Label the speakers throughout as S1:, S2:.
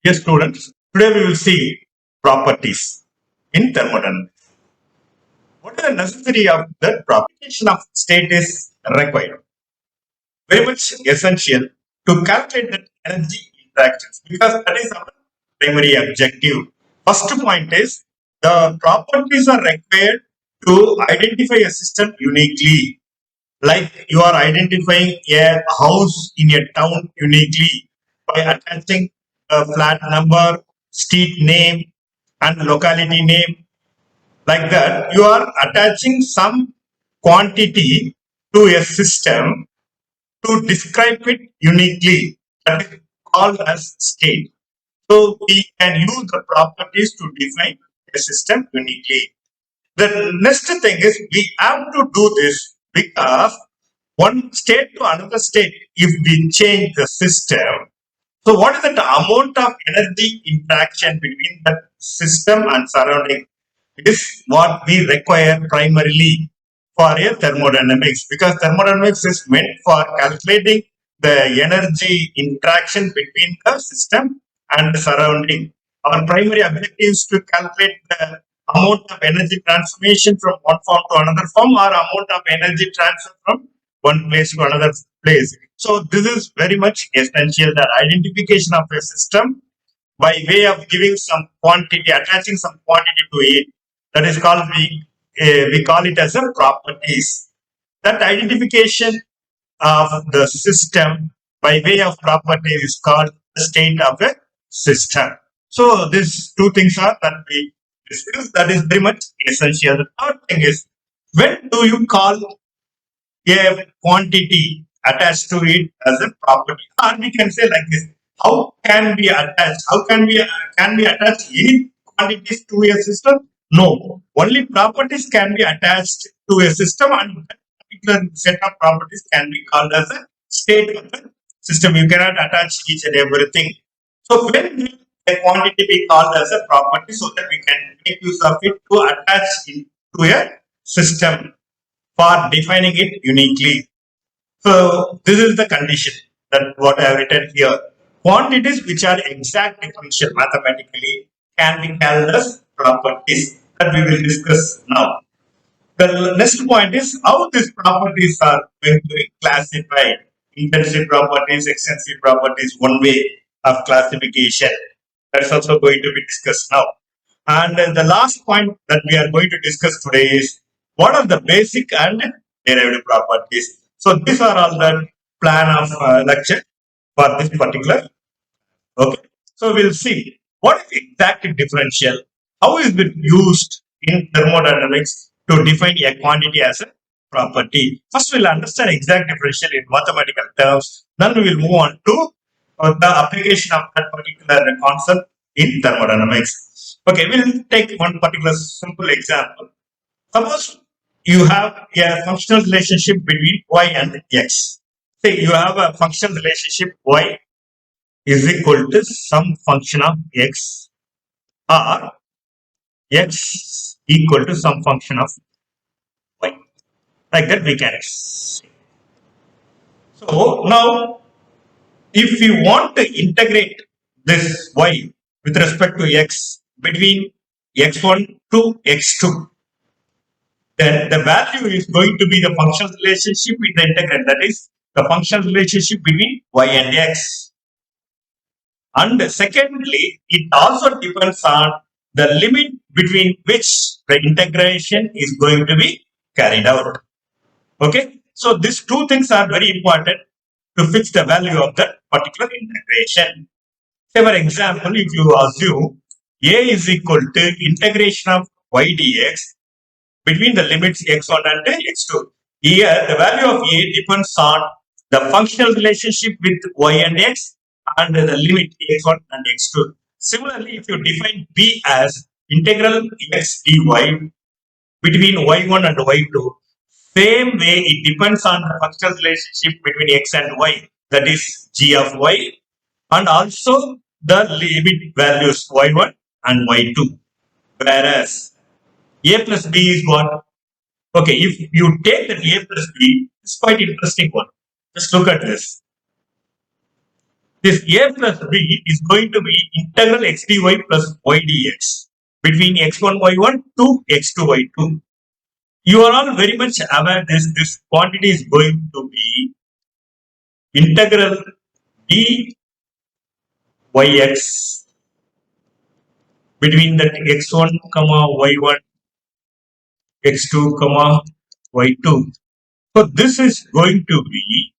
S1: Yes, students, today we will see properties in thermodynamics. What is the necessity of the propagation of state is required? Very much essential to calculate the energy interactions because that is our primary objective. First point is the properties are required to identify a system uniquely. Like you are identifying a house in a town uniquely by attaching a flat number, street name, and locality name. Like that, you are attaching some quantity to a system to describe it uniquely. That is called as state. So we can use the properties to define a system uniquely. The next thing is we have to do this because one state to another state, if we change the system, so what is the amount of energy interaction between the system and surrounding? It is what we require primarily for a thermodynamics because thermodynamics is meant for calculating the energy interaction between the system and the surrounding. Our primary objective is to calculate the amount of energy transformation from one form to another form or amount of energy transfer from one place to another place. So this is very much essential, the identification of a system by way of giving some quantity, attaching some quantity to it. That is called we call it as a properties. That identification of the system by way of property is called the state of a system. So these two things are that we discuss. That is very much essential. The third thing is when do you call a quantity attached to it as a property? Or we can say like this: how can we attach? Can we attach any quantities to a system? No, only properties can be attached to a system, and that particular set of properties can be called as a state of the system. You cannot attach each and everything. So when will a quantity be called as a property so that we can make use of it to attach into a system for defining it uniquely. So this is the condition that what I have written here. Quantities which are exact differential mathematically can be called as properties that we will discuss now. The next point is how these properties are going to be classified. Intensive properties, extensive properties, one way of classification. That is also going to be discussed now. And the last point that we are going to discuss today is what are the basic and derivative properties. So these are all the plan of lecture for this particular. Okay. So we'll see what is exact differential, how is it used in thermodynamics to define a quantity as a property. First, we'll understand exact differential in mathematical terms. Then we will move on to the application of that particular concept in thermodynamics. Okay, we'll take one particular simple example. Suppose you have a functional relationship between y and x. Say you have a functional relationship y is equal to some function of x or x equal to some function of y. Like that we can say. So now if we want to integrate this y with respect to x between x1 to x2, then the value is going to be the functional relationship with the integrand, that is the functional relationship between y and x. And secondly, it also depends on the limit between which the integration is going to be carried out. Okay, so these two things are very important to fix the value of that particular integration. Say for example, if you assume a is equal to integration of y dx between the limits x1 and x2. Here, the value of a depends on the functional relationship with y and x and the limit x1 and x2. Similarly, if you define b as integral x dy between y1 and y2, same way it depends on the functional relationship between x and y, that is g of y, and also the limit values y1 and y2. Whereas a plus b is what? Okay, if you take that a plus b, it's quite interesting one. Just look at this. This a plus b is going to be integral x dy plus y dx between x1 y1 to x2 y2. You are all very much aware this quantity is going to be integral d yx between that x1 comma y1 x2 comma y2. So this is going to be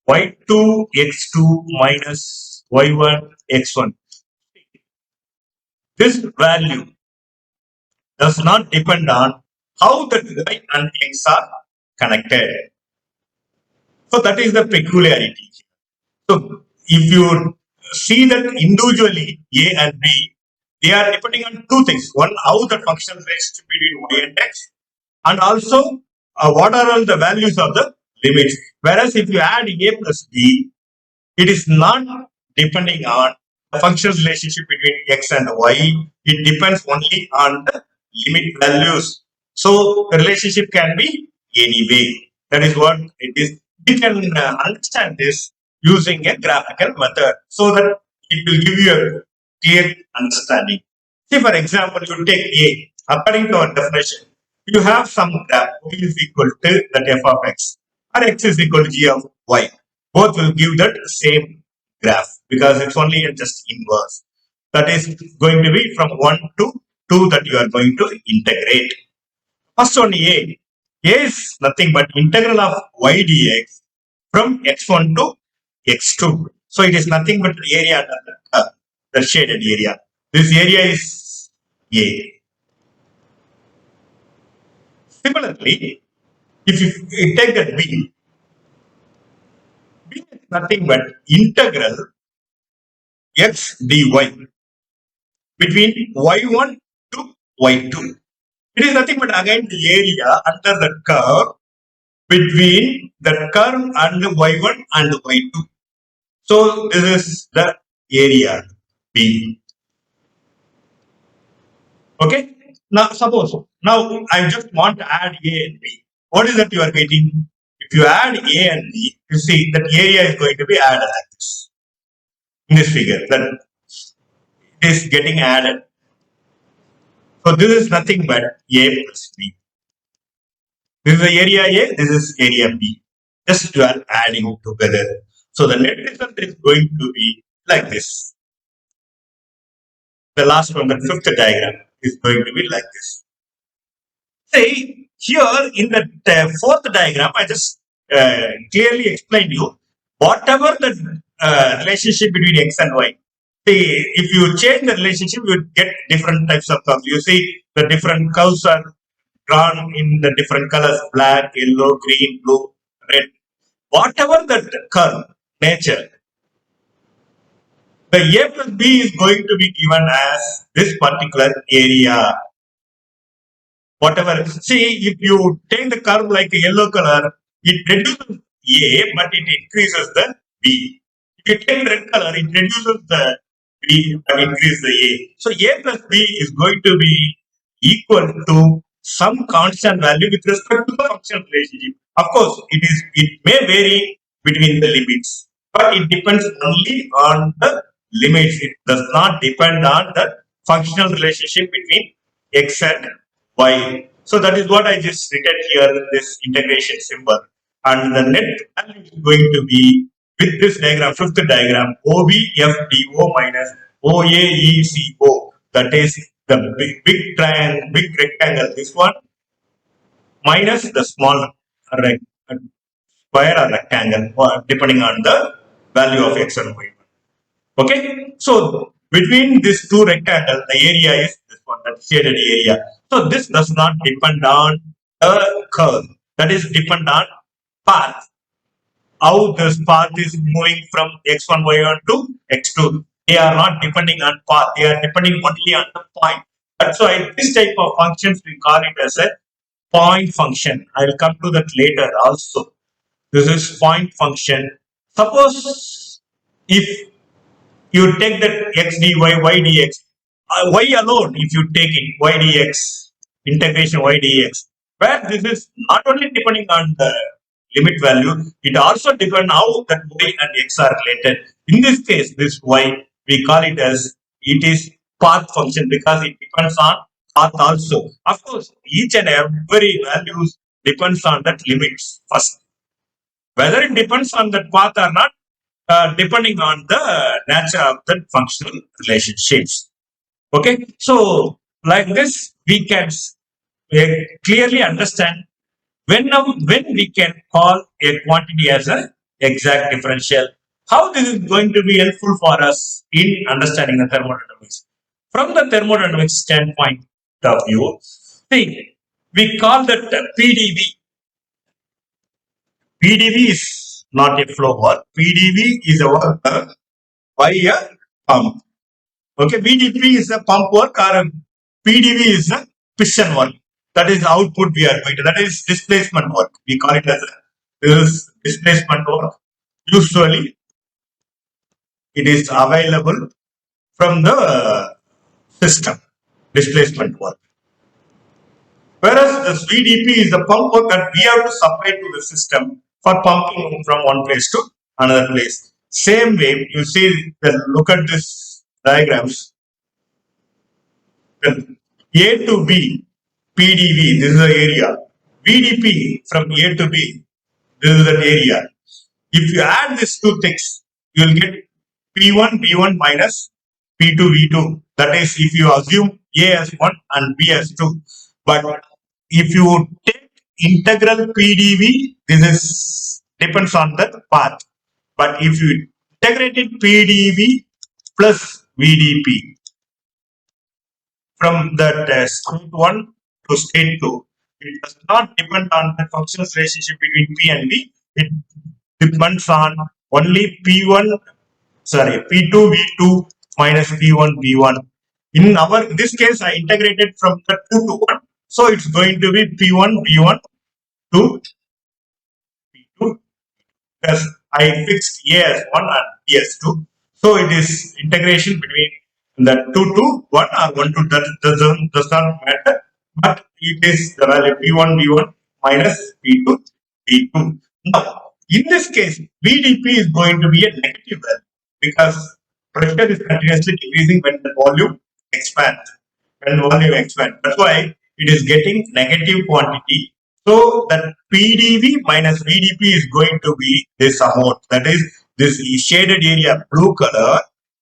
S1: y2 x2 minus y1 x1. This value does not depend on how the y and x are connected. So that is the peculiarity. So if you see that individually A and B, they are depending on two things. One, how the function relationship between y and x, and also what are all the values of the limits. Whereas if you add A plus B, it is not depending on the functional relationship between x and y. It depends only on the limit values. So the relationship can be any way. That is what it is. We can understand this using a graphical method so that it will give you a clear understanding. See, for example, you take A. According to our definition, you have some graph y is equal to that f of x or x is equal to g of y. Both will give that same graph because it's only just inverse. That is going to be from 1 to 2 that you are going to integrate. First one A. A is nothing but integral of y dx from x1 to x2. So it is nothing but the area under the shaded area. This area is A. Similarly, if you take that B, B is nothing but integral x dy between y1 to y2. It is nothing but again the area under the curve between the curve and y1 and y2. So this is the area B. Okay. Now suppose I just want to add A and B. What is that you are getting? If you add A and B, you see that area is going to be added like this in this figure. That it is getting added. So this is nothing but A plus B. This is the area A, this is area B. Just you are adding together. So the net result is going to be like this. The last one, the fifth diagram, is going to be like this. See, here in the fourth diagram, I just clearly explained you whatever the relationship between x and y. See, if you change the relationship, you get different types of curves. You see, the different curves are drawn in the different colors: black, yellow, green, blue, red. Whatever the curve nature, the A plus B is going to be given as this particular area. Whatever. See, if you take the curve like a yellow color, it reduces A, but it increases the B. If you take red color, it reduces the B, but increases the A. So A plus B is going to be equal to some constant value with respect to the function relationship. Of course, it may vary between the limits, but it depends only on the limits. It does not depend on the functional relationship between x and y. So that is what I just written here, this integration symbol. And the net value is going to be with this diagram, fifth diagram, OBFDO minus OAECO. That is the big triangle, big rectangle, this one, minus the small square or rectangle, depending on the value of x and y. Okay, so between these two rectangles, the area is this one, that shaded area. So this does not depend on the curve. That is depend on path. How this path is moving from x1, y1 to x2. They are not depending on path. They are depending only on the point. That's why this type of functions we call it as a point function. I will come to that later also. This is point function. Suppose if you take that x dy, y dx, y alone, if you take it, y dx, integration y dx, where this is not only depending on the limit value, it also depends how that y and x are related. In this case, this y, we call it as it is path function because it depends on path also. Of course, each and every values depends on that limits first. Whether it depends on that path or not, depending on the nature of the functional relationships. Okay, so like this, we can clearly understand when we can call a quantity as an exact differential. How this is going to be helpful for us in understanding the thermodynamics. From the thermodynamics standpoint of view, see, we call that PdV. PdV is not a flow work. PdV is a work by a pump. Okay, VDP is a pump work or a PDV is a piston work. That is the output we are going to. That is displacement work. We call it as this displacement work. Usually, it is available from the system displacement work. Whereas the VDP is the pump work that we have to supply to the system for pumping from one place to another place. Same way, you see, look at this diagrams. A to B, PDV, this is the area. VDP from A to B, this is that area. If you add these two things, you will get P1, V1 minus P2, V2. That is, if you assume A as 1 and B as 2. But if you take integral PDV, this is depends on the path. But if you integrated PDV plus VDP, from that state 1 to state 2. It does not depend on the functional relationship between P and V. It depends on only P2 V2 minus P1 V1. In this case, I integrated from the 2 to 1. So it's going to be P1 V1 to P2 because I fixed A as 1 and B as 2. So it is integration between the 2 to 1 or 1 to that does not matter, but it is the value P1 V1 minus P2 V2. Now, in this case, VDP is going to be a negative value because pressure is continuously decreasing when the volume expands. That's why it is getting negative quantity. So that PDV minus VDP is going to be this amount. That is this shaded area blue color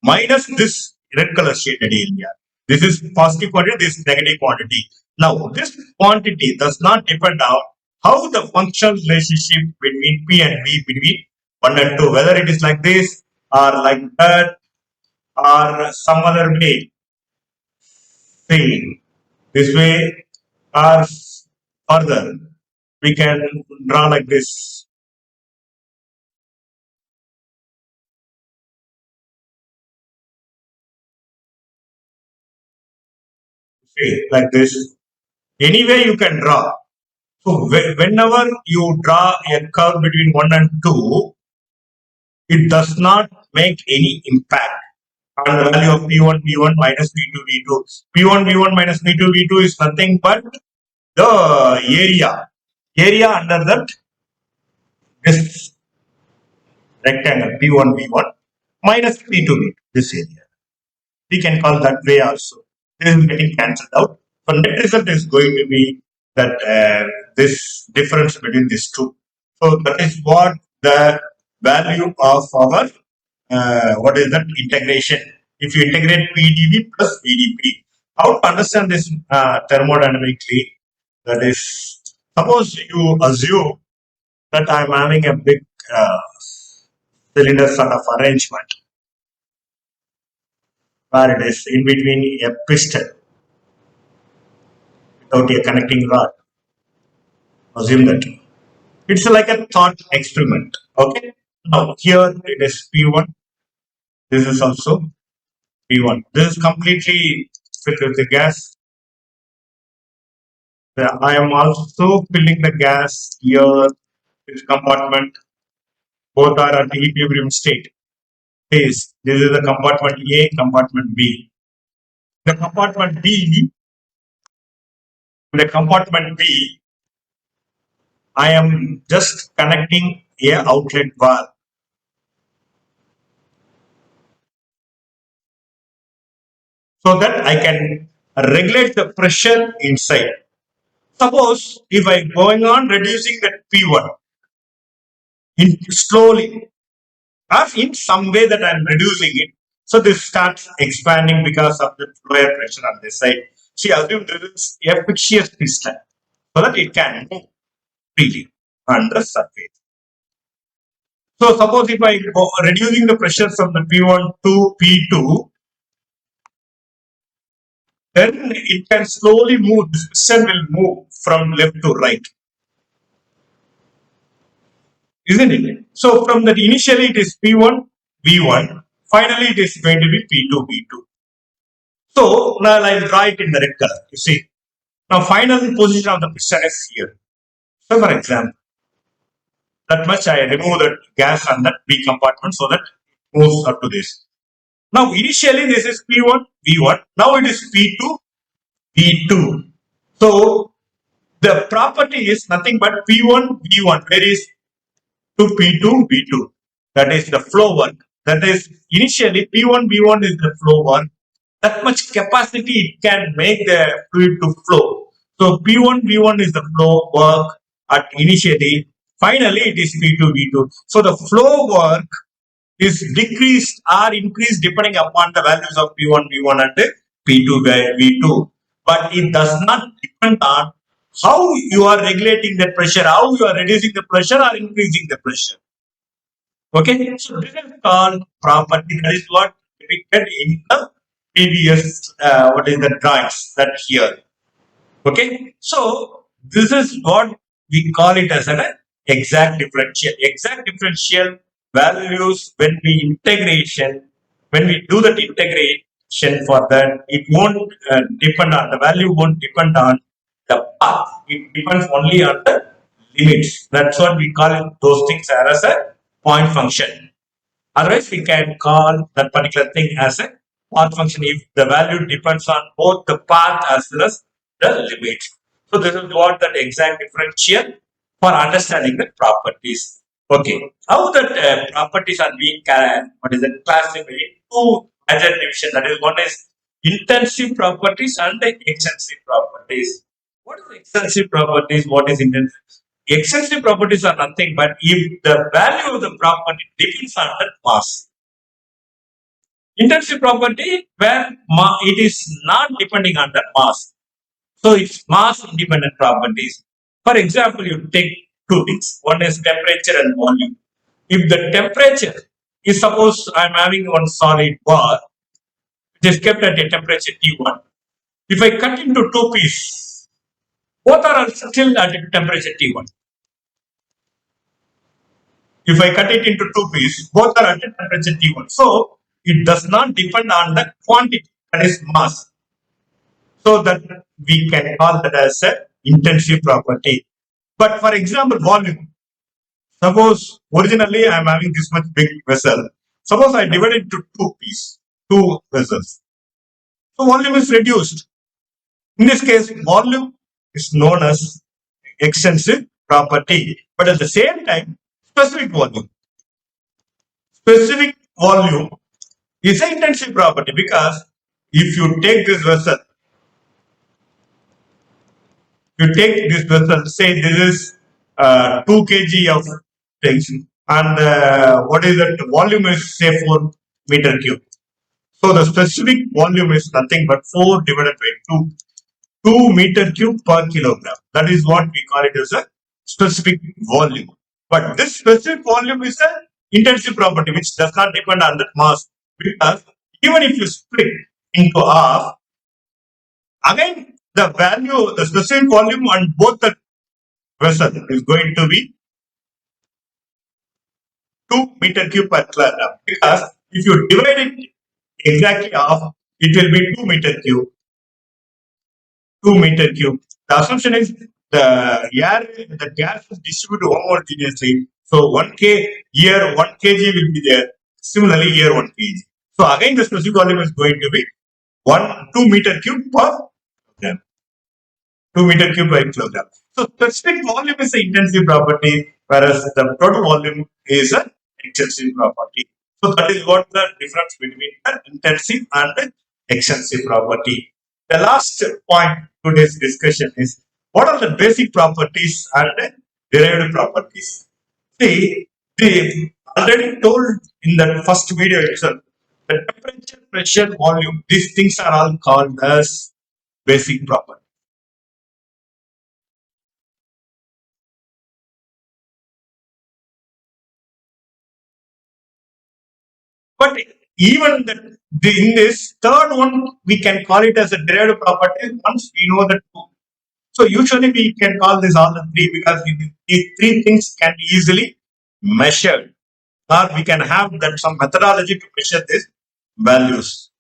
S1: minus this red color shaded area. This is positive quantity, this is negative quantity. Now, this quantity does not depend on how the functional relationship between P and V between 1 and 2, whether it is like this or like that or some other way. See, this way or further, we can draw like this. See, like this. Anyway, you can draw. So whenever you draw a curve between 1 and 2, it does not make any impact on the value of P1 V1 minus P2 V2. P1 V1 minus P2 V2 is nothing but the area under that this rectangle P1 V1 minus P2 V2, this area. We can call that way also. This is getting cancelled out. So net result is going to be that this difference between these two. So that is what the value of our what is that integration. If you integrate PDV plus VDP, how to understand this thermodynamically? That is, suppose you assume that I'm having a big cylinder sort of arrangement where it is in between a piston without a connecting rod. Assume that. It's like a thought experiment. Okay. Now here it is P1. This is also P1. This is completely filled with the gas. I am also filling the gas here. This compartment. Both are at equilibrium state. This is the compartment A, compartment B. The compartment B, I am just connecting a outlet valve so that I can regulate the pressure inside. Suppose if I going on reducing that P1 in slowly or in some way that I'm reducing it, so this starts expanding because of the lower pressure on this side. See, assume there is a fixture piston so that it can move freely on the surface. So suppose if I go reducing the pressure from the P1 to P2, then it can slowly move. This piston will move from left to right, isn't it? So from that initially it is P1, V1. Finally it is going to be P2, V2. So now I'll draw it in the red color. You see. Now final position of the piston is here. So for example, that much I remove the gas on that B compartment so that it moves up to this. Now initially this is P1, V1. Now it is P2, V2. So the property is nothing but P1, V1. Where is to P2, V2? That is the flow work. That is initially P1, V1 is the flow work. That much capacity it can make the fluid to flow. So P1, V1 is the flow work at initially. Finally, it is P2, V2. So the flow work is decreased or increased depending upon the values of P1, V1 and P2, V2. But it does not depend on how you are regulating the pressure, how you are reducing the pressure or increasing the pressure. Okay, so this is called property. That is what depicted in the previous what is the drawings that here. Okay, so this is what we call it as an exact differential. Exact differential values when we integration, when we do that integration for that, it won't depend on the value, won't depend on the path. It depends only on the limits. That's what we call it, those things are as a point function. Otherwise, we can call that particular thing as a path function if the value depends on both the path as well as the limit. So this is what that exact differential for understanding the properties. Okay, how that properties are being what is it classified in two major division. That is, one is intensive properties and the extensive properties. What is extensive properties? What is intensive? Extensive properties are nothing but if the value of the property depends on the mass. Intensive property where it is not depending on the mass. So it's mass independent properties. For example, you take two things. One is temperature and volume. If the temperature is, suppose I'm having one solid bar which is kept at a temperature T1. If I cut into two pieces, both are still at a temperature T1. If I cut it into two pieces, both are at a temperature T1. So it does not depend on the quantity, that is mass. So that we can call that as a intensive property. But for example, volume. Suppose originally I am having this much big vessel. Suppose I divide it into two pieces, two vessels. So volume is reduced. In this case, volume is known as extensive property. But at the same time, specific volume. Specific volume is an intensive property because if you take this vessel, say this is 2 kg of things, and what is that volume is say 4 meter cube. So the specific volume is nothing but 4 divided by 2 meter cube per kilogram. That is what we call it as a specific volume. But this specific volume is an intensive property which does not depend on the mass, because even if you split into half, again the value, the specific volume on both the vessel is going to be 2 meter cube per kilogram, because if you divide it exactly half, it will be 2 meter cube. 2 meter cube. The assumption is the gas is distributed homogeneously. So 1K here 1 kg will be there. Similarly here 1 kg. So again the specific volume is going to be 2 meter cube per gram. 2 meter cube by kilogram. So specific volume is the intensive property, whereas the total volume is an extensive property. So that is what the difference between the intensive and the extensive property. The last point today's discussion is what are the basic properties and the derived properties. See, they already told in the first video itself, the temperature, pressure, volume, these things are all called as basic properties. But even in this third one, we can call it as a derived property once we know the two. So usually we can call this all the three because these three things can be easily measured, or we can have that some methodology to measure these values.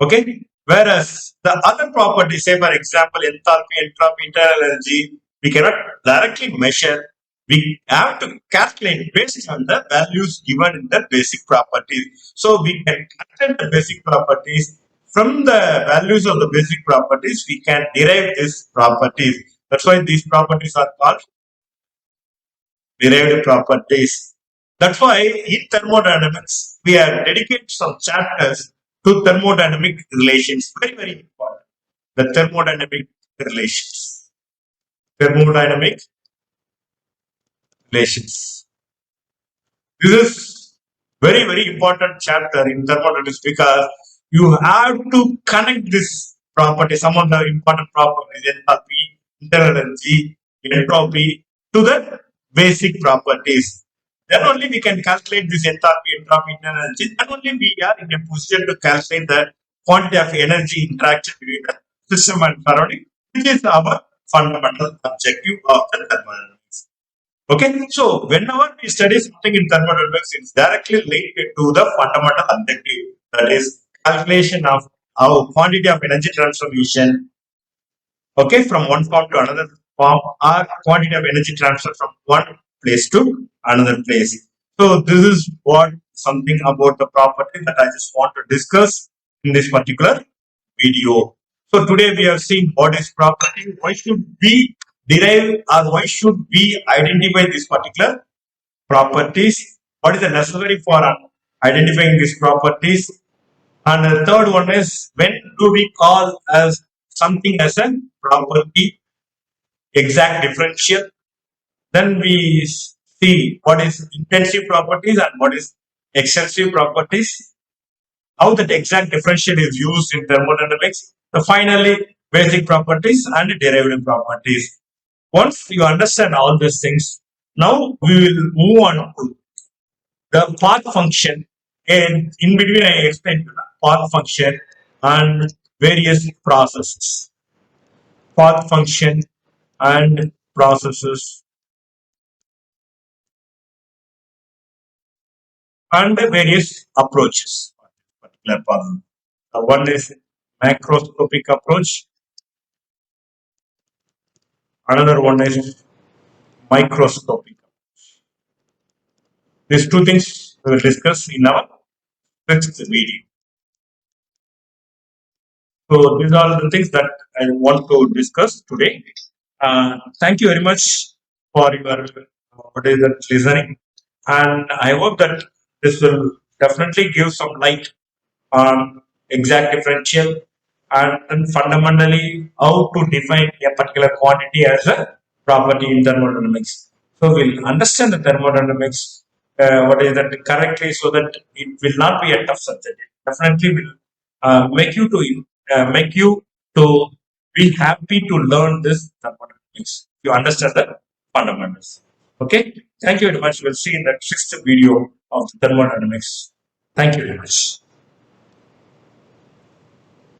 S1: Okay. Whereas the other property, say for example, enthalpy, entropy, internal energy, we cannot directly measure. We have to calculate based on the values given in the basic properties. So we can calculate the basic properties. From the values of the basic properties, we can derive these properties. That's why these properties are called derived properties. That's why in thermodynamics, we have dedicated some chapters to thermodynamic relations. Very, very important. The thermodynamic relations. Thermodynamic relations. This is very, very important chapter in thermodynamics because you have to connect this property, some of the important properties, enthalpy, internal energy, entropy, to the basic properties. Then only we can calculate this entropy, internal energy. Then only we are in a position to calculate the quantity of energy interaction between the system and surrounding, which is our fundamental objective of the thermodynamics. Okay, so whenever we study something in thermodynamics, it's directly related to the fundamental objective, that is calculation of our quantity of energy transformation, okay, from one form to another form, or quantity of energy transfer from one place to another place. So this is what something about the property that I just want to discuss in this particular video. So today we have seen what is property, why should we derive or why should we identify these particular properties, what is the necessary for identifying these properties, and the third one is when do we call as something as a property, exact differential. Then we see what is intensive properties and what is extensive properties, how that exact differential is used in thermodynamics. The finally basic properties and derivative properties. Once you understand all these things, now we will move on to the path function, and in between I explained path function and various processes. Path function and processes and various approaches. Particular path. One is macroscopic approach, another one is microscopic. These two things we will discuss in our next video. So these are the things that I want to discuss today. Thank you very much for your listening, and I hope that this will definitely give some light on exact differential and fundamentally how to define a particular quantity as a property in thermodynamics. So we'll understand the thermodynamics, what is that correctly, so that it will not be a tough subject. It definitely will make you to be happy to learn this thermodynamics. You understand the fundamentals. Okay. Thank you very much. We'll see in the sixth video of thermodynamics. Thank you very much.